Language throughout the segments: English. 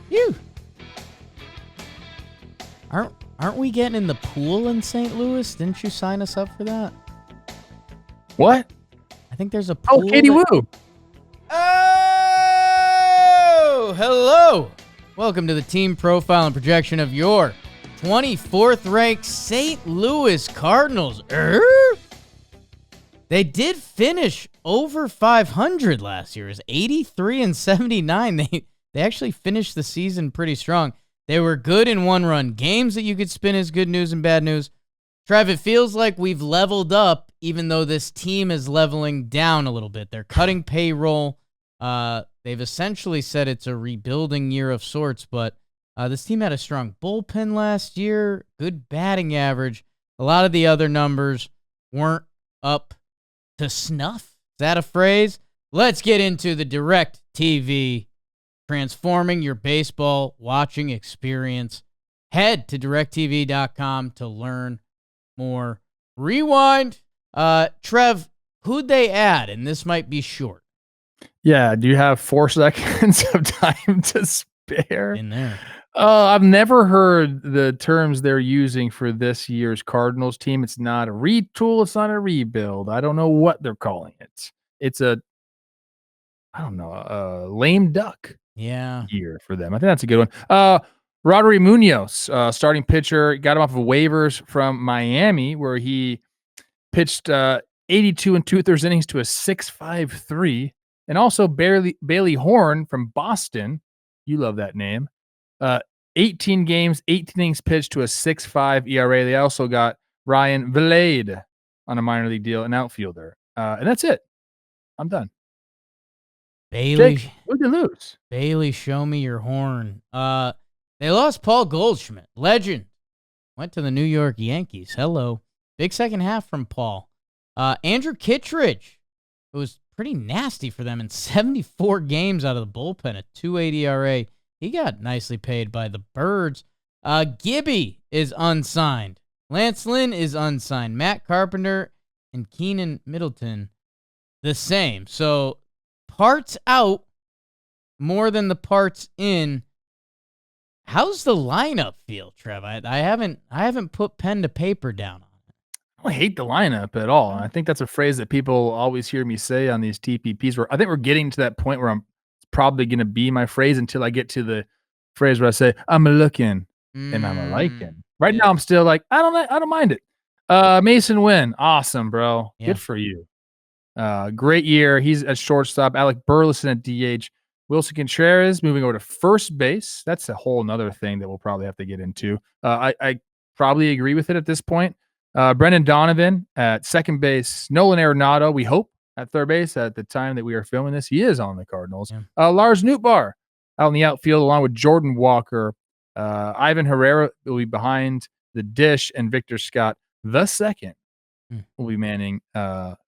Phew. Aren't we getting in the pool in St. Louis? Didn't you sign us up for that? What? I think there's a pool. Oh, Katie Woo. Oh, hello. Welcome to the team profile and projection of your 24th ranked St. Louis Cardinals. They did finish over 500 last year. It was 83-79. They actually finished the season pretty strong. They were good in one-run games that you could spin as good news and bad news. Trev, it feels like we've leveled up, even though this team is leveling down a little bit. They're cutting payroll. They've essentially said it's a rebuilding year of sorts, but this team had a strong bullpen last year, good batting average. A lot of the other numbers weren't up to snuff. Is that a phrase? Let's get into the Direct TV, transforming your baseball watching experience. Head to directtv.com to learn more. Rewind. Trev, who'd they add? And this might be short. Yeah, do you have 4 seconds of time to spare? In there. I've never heard the terms they're using for this year's Cardinals team. It's not a retool. It's not a rebuild. I don't know what they're calling it. It's a lame duck year for them. I think that's a good one. Rodri Munoz, starting pitcher, got him off of waivers from Miami, where he pitched 82 and 2/3 innings to a 6.53, and also Bailey Horn from Boston. You love that name. 18 games, 18 innings pitched to a 6.5 ERA. They also got Ryan Vilade on a minor league deal, an outfielder. And that's it. I'm done. Bailey, Jake, what'd they lose? Bailey, show me your horn. They lost Paul Goldschmidt, legend. Went to the New York Yankees. Hello. Big second half from Paul. Andrew Kittredge, it was pretty nasty for them in 74 games out of the bullpen, a 2.8 ERA. He got nicely paid by the Birds. Gibby is unsigned. Lance Lynn is unsigned. Matt Carpenter and Keenan Middleton, the same. So parts out more than the parts in. How's the lineup feel, Trev? I haven't put pen to paper down on it. I don't hate the lineup at all. I think that's a phrase that people always hear me say on these TPPs. Where I think we're getting to that point where it's probably going to be my phrase until I get to the phrase where I say I'm a looking and I'm a liking. Right now, I'm still like I don't mind it. Mason Wynn, awesome, bro. Yeah. Good for you. Great year. He's at shortstop. Alec Burleson at DH. Wilson Contreras moving over to first base. That's a whole nother thing that we'll probably have to get into. I probably agree with it at this point. Brendan Donovan at second base. Nolan Arenado, we hope, at third base. At the time that we are filming this, he is on the Cardinals. Yeah. Lars Nootbaar out in the outfield along with Jordan Walker. Ivan Herrera will be behind the dish, and Victor Scott the second will be manning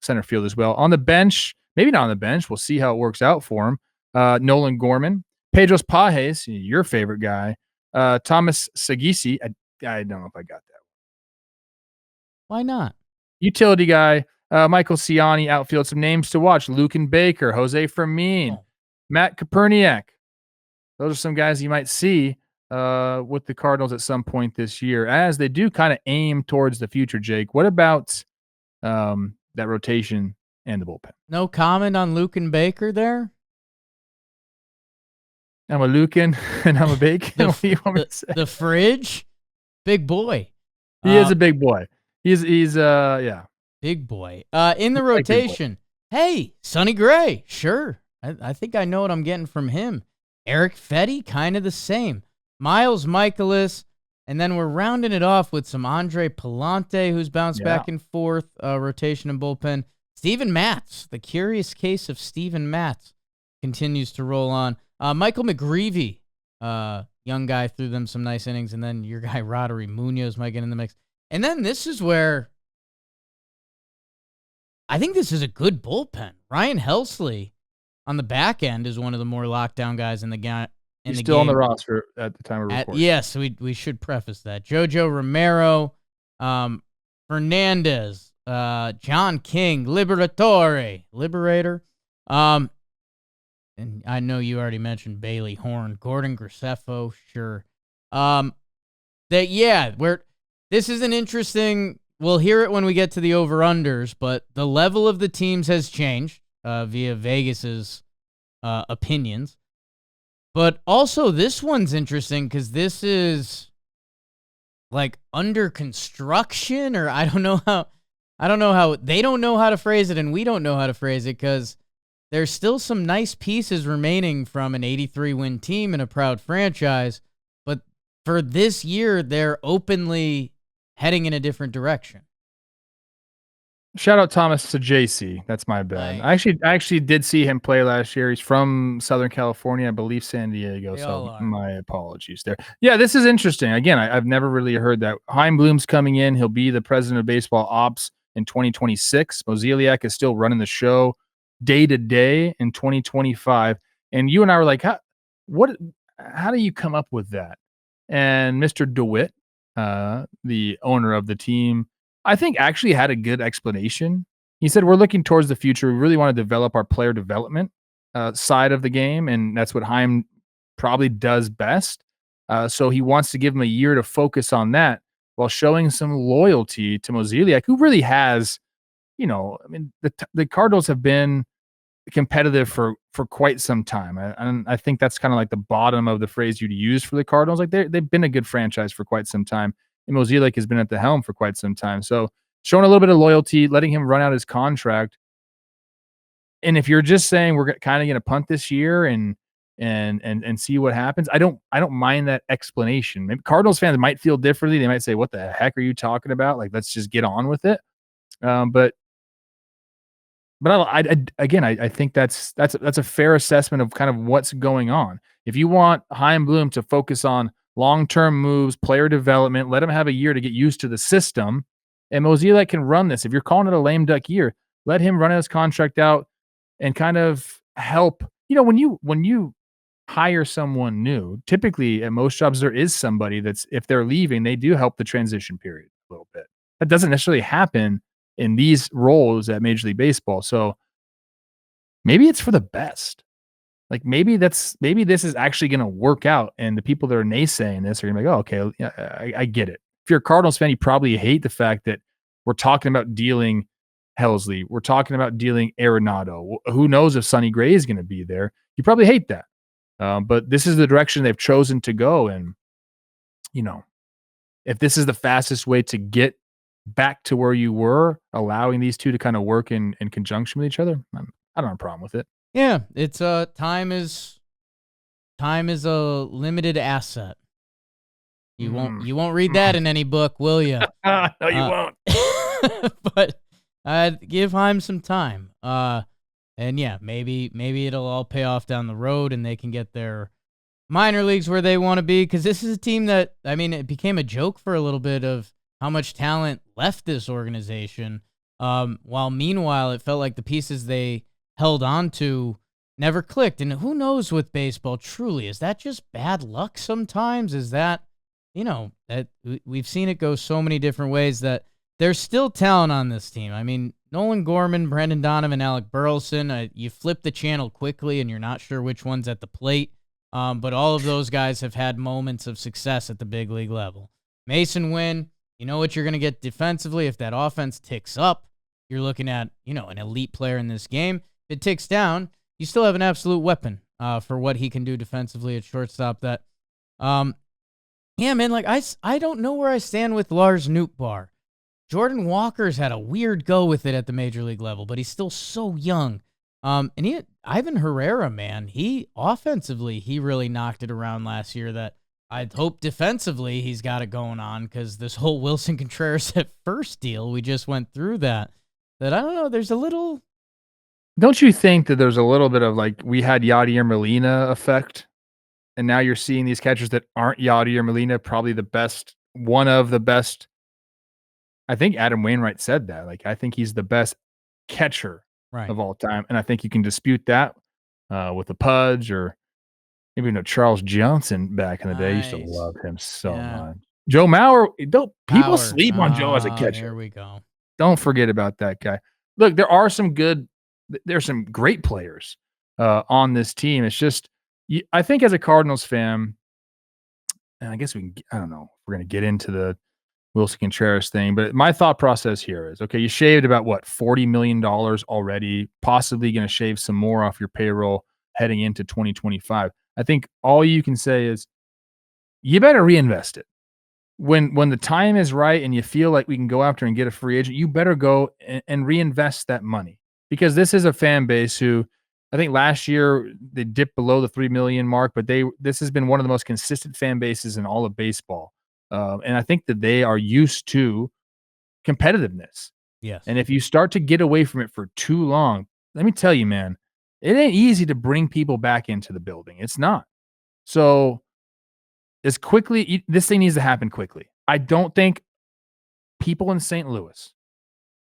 center field as well. On the bench, maybe not on the bench. We'll see how it works out for him. Nolan Gorman, Pedros Pajes, your favorite guy. Thomas Sagisi. I don't know if I got that. Why not? Utility guy. Michael Ciani, outfield. Some names to watch. Lucan Baker, Jose Fermin, Matt Koperniak. Those are some guys you might see with the Cardinals at some point this year, as they do kind of aim towards the future, Jake. What about that rotation and the bullpen? No comment on Lucan Baker there? I'm a Lucan and I'm a bacon. What do you want me to say? The fridge? Big boy. He is a big boy. He's Big boy. In the rotation, hey, Sonny Gray. Sure. I think I know what I'm getting from him. Eric Fetty, kind of the same. Miles Michaelis, and then we're rounding it off with some Andre Palante, who's bounced back and forth, rotation and bullpen. Steven Matz, the curious case of Steven Matz, continues to roll on. Michael McGreevy, young guy, threw them some nice innings, and then your guy Rodri Munoz might get in the mix. And then this is where I think this is a good bullpen. Ryan Helsley on the back end is one of the more lockdown guys in the game. He's still on the roster at the time of recording. Yes, we should preface that. Jojo Romero, Fernandez, John King, Liberator. and I know you already mentioned Bailey Horn, Gordon Graceffo, sure. This is an interesting. We'll hear it when we get to the over-unders, but the level of the teams has changed via Vegas's opinions. But also, this one's interesting because this is like under construction, or I don't know how they don't know how to phrase it, and we don't know how to phrase it because there's still some nice pieces remaining from an 83-win team and a proud franchise. But for this year, they're openly heading in a different direction. Shout out Thomas to JC. That's my bad. Nice. I actually did see him play last year. He's from Southern California, I believe San Diego. They all So are. my apologies there. Yeah, this is interesting. Again, I've never really heard that. Chaim Bloom's coming in. He'll be the president of baseball ops in 2026. Mozeliak is still running the show day to day in 2025. And you and I were like, how do you come up with that? And Mr. DeWitt, the owner of the team, I think actually had a good explanation. He said, we're looking towards the future. We really want to develop our player development side of the game, and that's what Chaim probably does best. So he wants to give him a year to focus on that while showing some loyalty to Mozeliak, who really has, the Cardinals have been competitive for quite some time. And I think that's kind of like the bottom of the phrase you'd use for the Cardinals. Like they've been a good franchise for quite some time. And Mozeliak has been at the helm for quite some time. So showing a little bit of loyalty, letting him run out his contract. And if you're just saying we're kind of going to punt this year and see what happens, I don't mind that explanation. Maybe Cardinals fans might feel differently. They might say, "What the heck are you talking about? Like, let's just get on with it." But I think that's a fair assessment of kind of what's going on. If you want Chaim Bloom to focus on long-term moves, player development, let him have a year to get used to the system, and Mozeliak can run this. If you're calling it a lame duck year, let him run his contract out and kind of help. When you hire someone new, typically at most jobs there is somebody that's, if they're leaving, they do help the transition period a little bit. That doesn't necessarily happen in these roles at Major League Baseball. So maybe it's for the best. Like maybe this is actually going to work out, and the people that are naysaying this are going to be like, "Oh, okay, yeah, I get it." If you're a Cardinals fan, you probably hate the fact that we're talking about dealing Helsley, we're talking about dealing Arenado. Who knows if Sonny Gray is going to be there? You probably hate that, but this is the direction they've chosen to go, and if this is the fastest way to get back to where you were, allowing these two to kind of work in conjunction with each other, I don't have a problem with it. Yeah, it's time is a limited asset. You won't read that in any book, will you? No, you won't. But give Chaim some time. And yeah, maybe it'll all pay off down the road, and they can get their minor leagues where they want to be. Because this is a team that, it became a joke for a little bit of how much talent left this organization. While meanwhile, it felt like the pieces they held on to never clicked. And who knows with baseball, truly, is that just bad luck sometimes? Is that, that we've seen it go so many different ways that there's still talent on this team. Nolan Gorman, Brendan Donovan, Alec Burleson, you flip the channel quickly and you're not sure which one's at the plate. But all of those guys have had moments of success at the big league level. Mason Wynn, you know what you're going to get defensively. If that offense ticks up, you're looking at, an elite player in this game. If it ticks down, you still have an absolute weapon for what he can do defensively at shortstop. That, yeah, man, like I don't know where I stand with Lars Nootbaar. Jordan Walker's had a weird go with it at the major league level, but he's still so young. And Ivan Herrera, man, he really knocked it around last year. That I'd hope defensively he's got it going on, because this whole Wilson Contreras at first deal, we just went through that I don't know, there's a little... Don't you think that there's a little bit of like, we had Yadier Molina effect, and now you're seeing these catchers that aren't Yadier Molina, probably one of the best. I think Adam Wainwright said that. Like, I think he's the best catcher of all time. And I think you can dispute that with the Pudge, or maybe Charles Johnson back in the day. I used to love him so much. Joe Mauer, people sleep on Joe as a catcher. There we go. Don't forget about that guy. Look, there's some great players. on this team. It's just, I think as a Cardinals fan, and I guess I don't know if we're going to get into the Wilson Contreras thing, but my thought process here is, okay, you shaved about what, $40 million already, possibly going to shave some more off your payroll heading into 2025. I think all you can say is you better reinvest it. When the time is right and you feel like we can go after and get a free agent, you better go and reinvest that money, because this is a fan base who, I think last year they dipped below the 3 million mark, but this has been one of the most consistent fan bases in all of baseball. And I think that they are used to competitiveness. Yes. And if you start to get away from it for too long, let me tell you, man, it ain't easy to bring people back into the building. It's not. So as quickly, this thing needs to happen quickly. I don't think people in St. Louis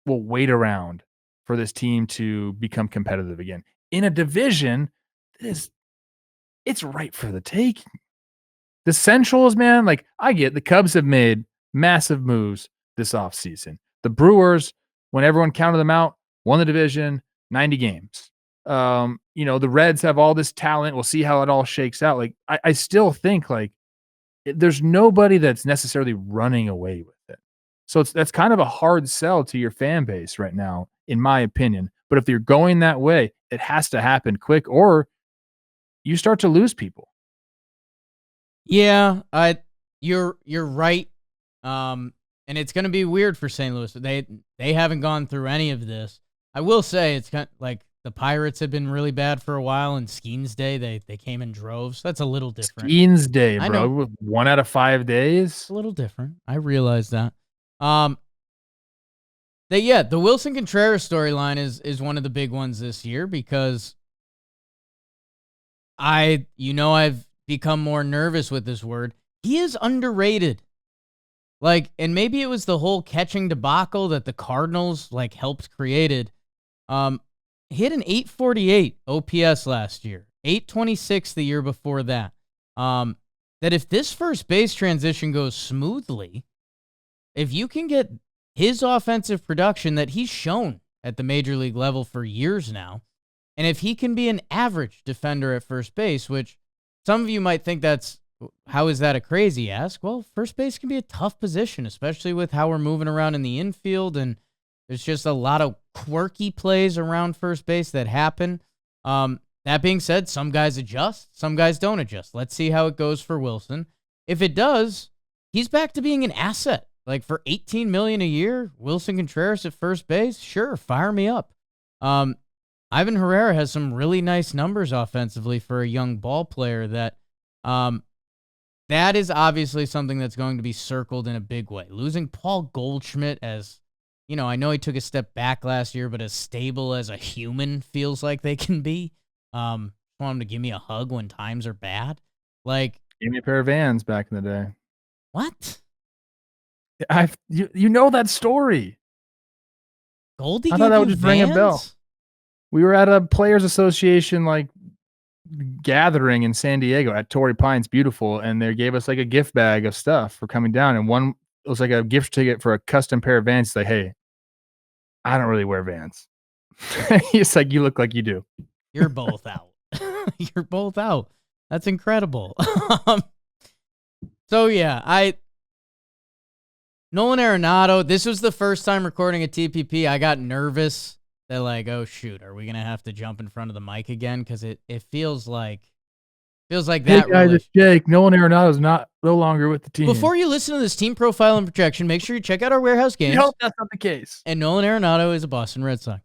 will wait around for this team to become competitive again in a division that is, it's ripe for the taking. The Centrals, man, like, I get the Cubs have made massive moves this offseason. The Brewers, when everyone counted them out, won the division, 90 games. The Reds have all this talent. We'll see how it all shakes out. Like, I still think, like, there's nobody that's necessarily running away with it. So that's kind of a hard sell to your fan base right now, in my opinion. But if you're going that way, it has to happen quick, or you start to lose people. Yeah, you're right. And it's going to be weird for St. Louis. They haven't gone through any of this. I will say it's kind of like the Pirates have been really bad for a while, and Skeens Day they came in droves. That's a little different. Skeens Day, bro. I know. 1 out of 5 days. It's a little different. I realize that. The Wilson Contreras storyline is one of the big ones this year, because I've become more nervous with this word. He is underrated. Like, and maybe it was the whole catching debacle that the Cardinals helped created. He had an 848 OPS last year, 826 the year before that. That if this first base transition goes smoothly, if you can get his offensive production that he's shown at the major league level for years now, and if he can be an average defender at first base, which some of you might think how is that a crazy ask? Well, first base can be a tough position, especially with how we're moving around in the infield, and there's just a lot of quirky plays around first base that happen. That being said, some guys adjust, some guys don't adjust. Let's see how it goes for Wilson. If it does, he's back to being an asset. Like, for $18 million a year, Wilson Contreras at first base, sure, fire me up. Ivan Herrera has some really nice numbers offensively for a young ball player. That is obviously something that's going to be circled in a big way. Losing Paul Goldschmidt, as I know he took a step back last year, but as stable as a human feels like they can be. Want him to give me a hug when times are bad. Like, gave me a pair of Vans back in the day. What? You know that story. Goldie, I thought that would just ring a bell. We were at a Players Association gathering in San Diego at Torrey Pines, beautiful, and they gave us a gift bag of stuff for coming down, and one, it was a gift ticket for a custom pair of Vans. It's like, hey, I don't really wear Vans. He's like, you look like you do. You're both out. You're both out. That's incredible. So yeah, Nolan Arenado, this was the first time recording a TPP. I got nervous that oh shoot, are we gonna have to jump in front of the mic again? Because it feels like that. Hey guys, it's Jake. Nolan Arenado's no longer with the team. Before you listen to this team profile and projection, make sure you check out our warehouse games. I hope that's not the case. And Nolan Arenado is a Boston Red Sox.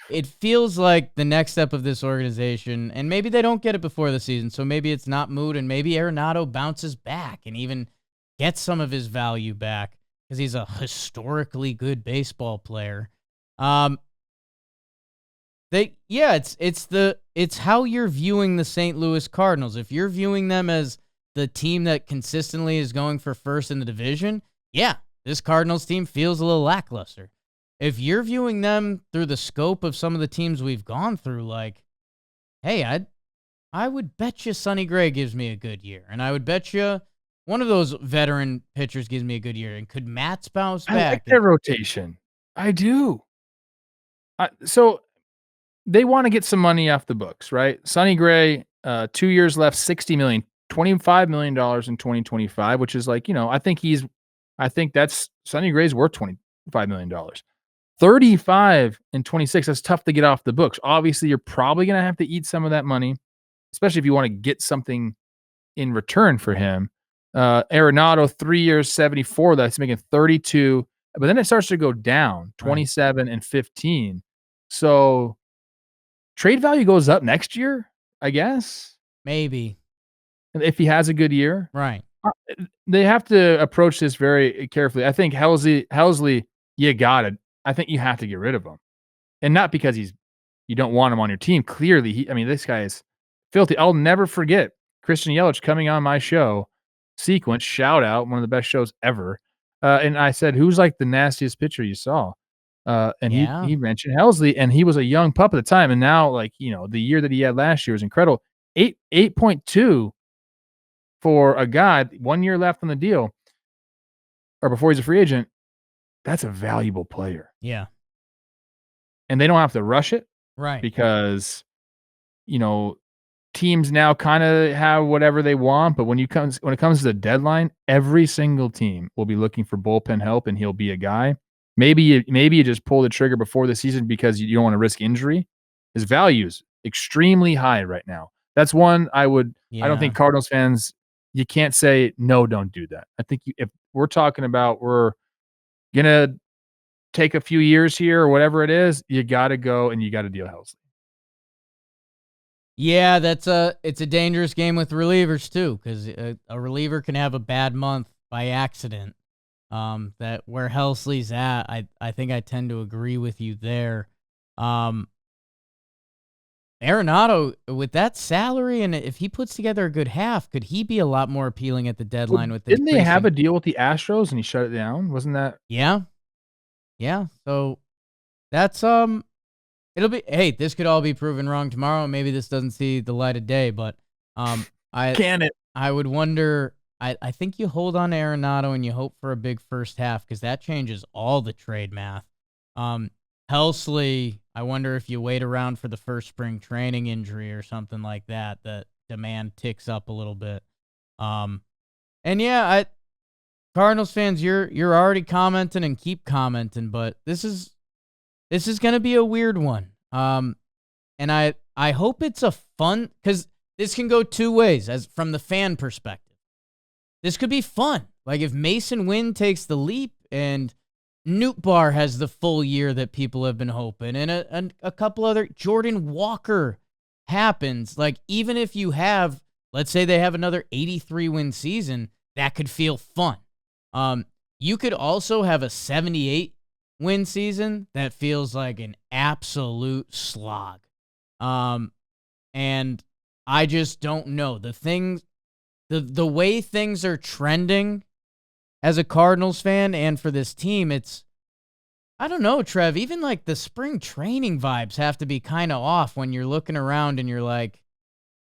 It feels like the next step of this organization, and maybe they don't get it before the season, so maybe it's not mood, and maybe Arenado bounces back and even gets some of his value back because he's a historically good baseball player. It's how you're viewing the St. Louis Cardinals. If you're viewing them as the team that consistently is going for first in the division, yeah, this Cardinals team feels a little lackluster. If you're viewing them through the scope of some of the teams we've gone through, hey, I would bet you Sonny Gray gives me a good year, and I would bet you one of those veteran pitchers gives me a good year. And could Matz bounce back? I like their rotation. I do. So they want to get some money off the books, right? Sonny Gray, 2 years left, $60 million, $25 million in 2025, which is like, I think that's Sonny Gray's worth $25 million. 35 and 26, that's tough to get off the books. Obviously, you're probably going to have to eat some of that money, especially if you want to get something in return for him. Arenado, 3 years, 74, that's making 32, but then it starts to go down, 27 and 15. So trade value goes up next year, I guess. Maybe. If he has a good year. Right. They have to approach this very carefully. I think Helsley, you got it. I think you have to get rid of him. And not because you don't want him on your team. Clearly, this guy is filthy. I'll never forget Christian Yelich coming on my show, Sequence, shout out, one of the best shows ever. And I said, who's like the nastiest pitcher you saw? And he mentioned Helsley, and he was a young pup at the time. And now, the year that he had last year was incredible. 8.2 for a guy, 1 year left on the deal, or before he's a free agent. That's a valuable player. Yeah. And they don't have to rush it. Right. Because, teams now kind of have whatever they want, but when it comes to the deadline, every single team will be looking for bullpen help, and he'll be a guy. Maybe you just pull the trigger before the season because you don't want to risk injury. His value is extremely high right now. That's one I don't think Cardinals fans, you can't say, no, don't do that. I think if we're talking about we're going to take a few years here or whatever it is, you got to go and you got to deal Helsley. Yeah, it's a dangerous game with relievers too, because a reliever can have a bad month by accident. That where Helsley's at, I think I tend to agree with you there. Arenado, with that salary, and if he puts together a good half, could he be a lot more appealing at the deadline? Didn't they have a deal with the Astros and he shut it down? Wasn't that? Yeah. So that's it'll be. Hey, this could all be proven wrong tomorrow. Maybe this doesn't see the light of day, but I would wonder. I think you hold on to Arenado and you hope for a big first half, because that changes all the trade math. Helsley, I wonder if you wait around for the first spring training injury or something like that, that demand ticks up a little bit. And yeah, Cardinals fans, you're already commenting and keep commenting, but this is going to be a weird one. And I hope it's a fun, because this can go two ways as from the fan perspective. This could be fun. Like if Mason Wynn takes the leap and Nootbaar has the full year that people have been hoping, and a couple other, Jordan Walker happens. Like even if you have, let's say they have another 83-win season, that could feel fun. You could also have a 78-win season that feels like an absolute slog. And I just don't know. The way things are trending as a Cardinals fan and for this team, I don't know, Trev, even like the spring training vibes have to be kind of off when you're looking around and you're like,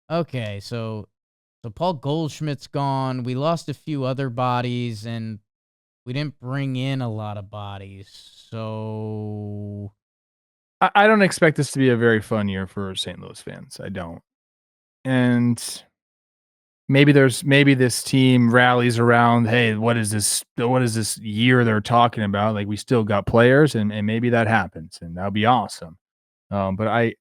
okay, so Paul Goldschmidt's gone. We lost a few other bodies and we didn't bring in a lot of bodies. So I don't expect this to be a very fun year for St. Louis fans. I don't. And maybe this team rallies around, hey, what is this year they're talking about? Like we still got players, and maybe that happens, and that'll be awesome. But I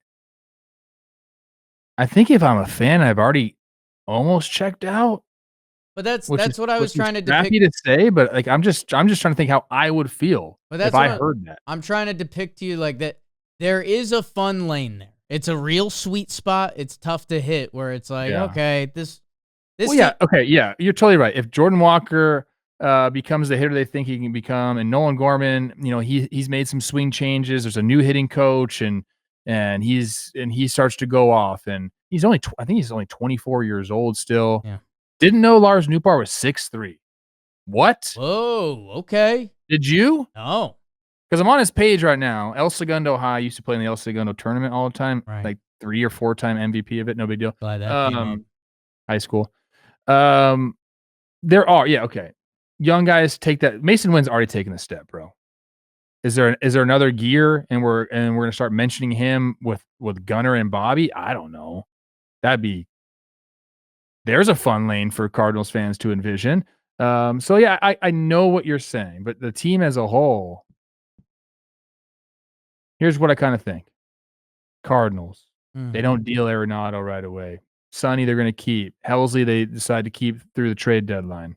think if I'm a fan, I've already almost checked out. But that's what I was trying to depict. Happy to say, but like I'm just trying to think how I would feel if I heard that. I'm trying to depict to you like that. There is a fun lane there. It's a real sweet spot. It's tough to hit where it's like, okay, this. Well, yeah, okay, yeah, you're totally right. If Jordan Walker becomes the hitter they think he can become, and Nolan Gorman, he's made some swing changes. There's a new hitting coach, and he starts to go off, and I think he's only 24 years old still. Yeah. Didn't know Lars Nootbaar was 6'3". What? Whoa, okay. Did you? No. Because I'm on his page right now. El Segundo High used to play in the El Segundo tournament all the time, like 3 or 4 time MVP of it. No big deal. Glad that came up. High school. There are, okay. Young guys take that. Mason Wynn's already taken a step, bro. Is there another gear and we're gonna start mentioning him with Gunnar and Bobby? I don't know. There's a fun lane for Cardinals fans to envision. So yeah, I know what you're saying, but the team as a whole, here's what I kind of think. Cardinals, they don't deal Arenado right away. Sonny, they're going to keep. Helsley, they decide to keep through the trade deadline.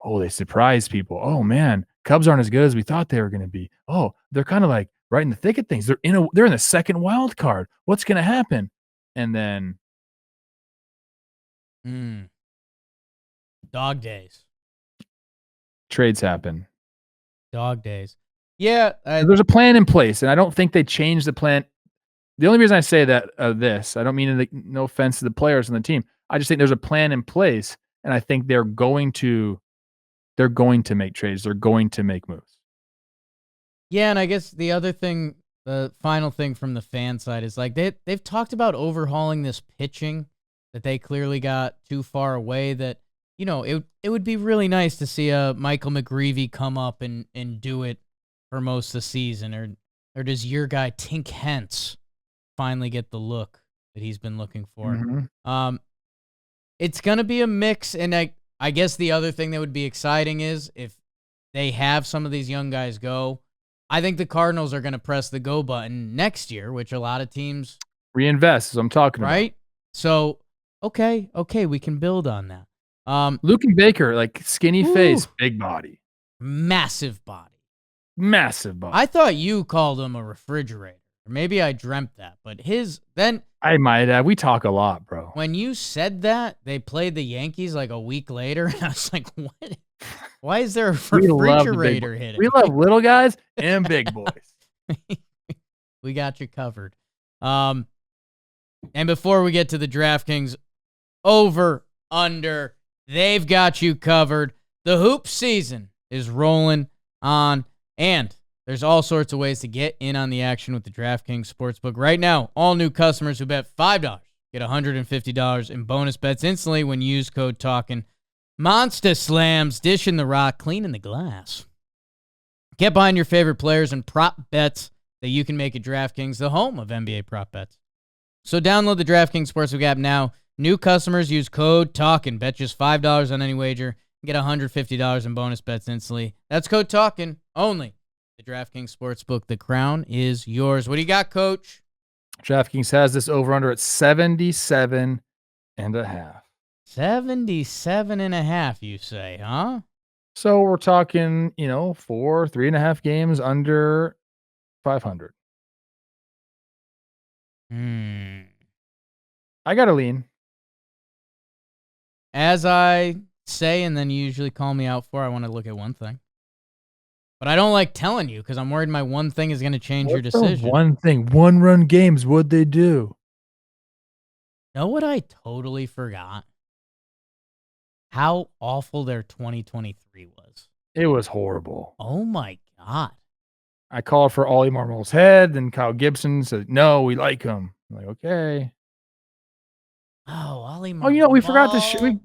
Oh, they surprise people. Oh man, Cubs aren't as good as we thought they were going to be. Oh, they're kind of like right in the thick of things. They're in the second wild card. What's going to happen? And then Dog days. Trades happen. Dog days. Yeah. There's a plan in place, and I don't think they changed the plan. The only reason I say that I don't mean no offense to the players on the team. I just think there's a plan in place, and I think they're going to make trades. They're going to make moves. Yeah, and I guess the other thing, the final thing from the fan side is like they've talked about overhauling this pitching, that they clearly got too far away, that, you know, it would be really nice to see a Michael McGreevy come up and do it for most of the season, or does your guy Tink Hence finally get the look that he's been looking for? It's gonna be a mix, and I guess the other thing that would be exciting is if they have some of these young guys go. I think the Cardinals are gonna press the go button next year, which a lot of teams reinvest, as I'm talking about. Right? So okay, we can build on that. Luke and Baker, like skinny face, big body. Massive body. I thought you called him a refrigerator. Or maybe I dreamt that. But I might have. We talk a lot, bro. When you said that, they played the Yankees like a week later, and I was like, what? Why is there a refrigerator hitting? We love little guys and big boys. We got you covered. And before we get to the DraftKings over, under, they've got you covered. The hoop season is rolling on, and there's all sorts of ways to get in on the action with the DraftKings Sportsbook. Right now, all new customers who bet $5 get $150 in bonus bets instantly when you use code TALKIN. Monster slams, dishing the rock, cleaning the glass. Get behind your favorite players and prop bets that you can make at DraftKings, the home of NBA prop bets. So download the DraftKings Sportsbook app now. New customers use code TALKIN. Bet just $5 on any wager and get $150 in bonus bets instantly. That's code TALKIN only. The DraftKings Sportsbook, the crown is yours. What do you got, Coach? DraftKings has this over-under at 77.5. 77.5, you say, huh? So we're talking, 3.5 games under 500. I got to lean. As I say, and then you usually call me out for, I want to look at one thing. But I don't like telling you because I'm worried my one thing is going to change your decision. One thing, one-run games, what'd they do? Know what I totally forgot? How awful their 2023 was. It was horrible. Oh, my God. I called for Ollie Marmol's head, and Kyle Gibson said, no, we like him. I'm like, okay. Oh, Ollie Marmol. Oh, we forgot to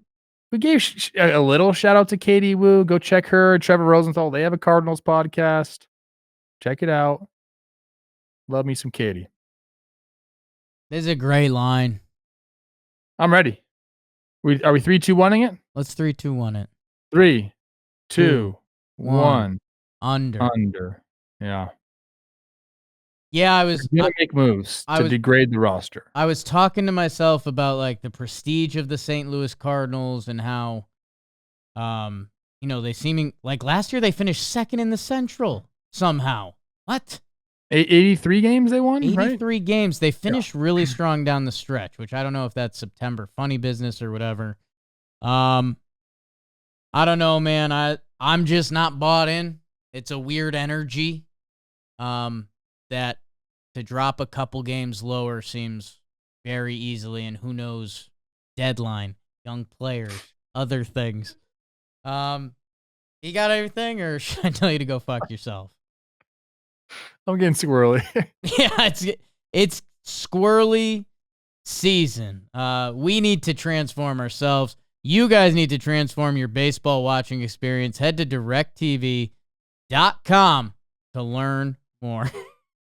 we gave a little shout out to Katie Wu. Go check her. Trevor Rosenthal. They have a Cardinals podcast. Check it out. Love me some Katie. This is a great line. I'm ready. Are we 3-2-1ing it? Let's 3-2-1 it. 3, 2, 1. Under. Yeah. Yeah, I was gonna make moves to degrade the roster. I was talking to myself about like the prestige of the St. Louis Cardinals and how, they seeming like last year they finished second in the Central somehow. What? 83 games they won, 83 games. They finished really strong down the stretch, which I don't know if that's September funny business or whatever. I don't know, man. I'm just not bought in. It's a weird energy. That to drop a couple games lower seems very easily, and who knows, deadline, young players, other things. You got everything, or should I tell you to go fuck yourself? I'm getting squirrely. Yeah, it's squirrely season. We need to transform ourselves. You guys need to transform your baseball watching experience. Head to directtv.com to learn more.